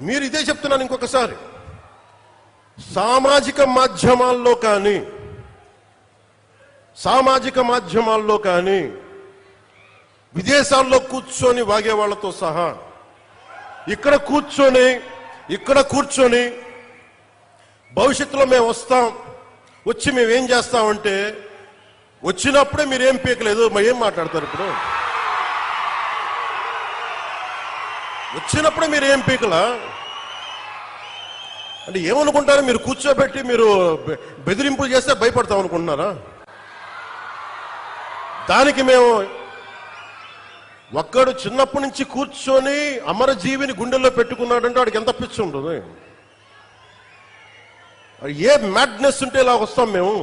మీరు ఇదే చెప్తున్నాను ఇంకొకసారి. సామాజిక మాధ్యమాల్లో కానీ విదేశాల్లో కూర్చొని వాగే వాళ్ళతో సహా ఇక్కడ కూర్చొని భవిష్యత్తులో మేము వస్తాం, వచ్చి మేమేం చేస్తామంటే వచ్చినప్పుడే మీరేం పీకలేదు, ఏం మాట్లాడతారు ఇప్పుడు? వచ్చినప్పుడే మీరు ఏం పీకలా అంటే ఏమనుకుంటారు? మీరు కూర్చోబెట్టి మీరు బెదిరింపులు చేస్తే భయపడతాం అనుకుంటున్నారా? దానికి మేము ఒక్కడు చిన్నప్పటి నుంచి కూర్చొని అమరజీవిని గుండెల్లో పెట్టుకున్నాడంటే వాడికి ఎంత పిచ్చి ఉంటుంది? ఏ మ్యాడ్నెస్ ఉంటే ఇలా వస్తాం మేము?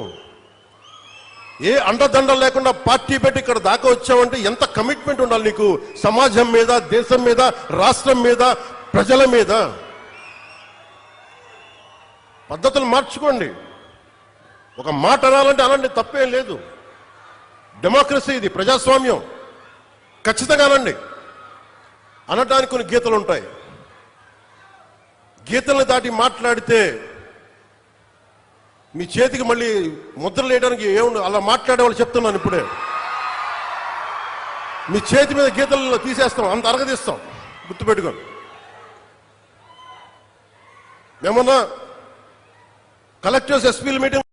ఏ అండదండ లేకుండా పార్టీ పెట్టి ఇక్కడ దాకా వచ్చామంటే ఎంత కమిట్మెంట్ ఉండాలి నీకు సమాజం మీద, దేశం మీద, రాష్ట్రం మీద, ప్రజల మీద? పద్ధతులు మార్చుకోండి. ఒక మాట అనాలంటే అనండి, తప్పేం లేదు. డెమోక్రసీ ఇది, ప్రజాస్వామ్యం. ఖచ్చితంగా అనండి. అనటానికి కొన్ని గీతలు ఉంటాయి. గీతలను దాటి మాట్లాడితే మీ చేతికి మళ్ళీ ముద్రలు వేయడానికి ఏముంది? అలా మాట్లాడే వాళ్ళు చెప్తున్నాను ఇప్పుడే. మీ చేతి మీద గీతలు తీసేస్తాం, అంత అరగదీస్తాం, గుర్తుపెట్టుకోండి. ఏమన్నా కలెక్టర్స్, ఎస్పీల మీటింగ్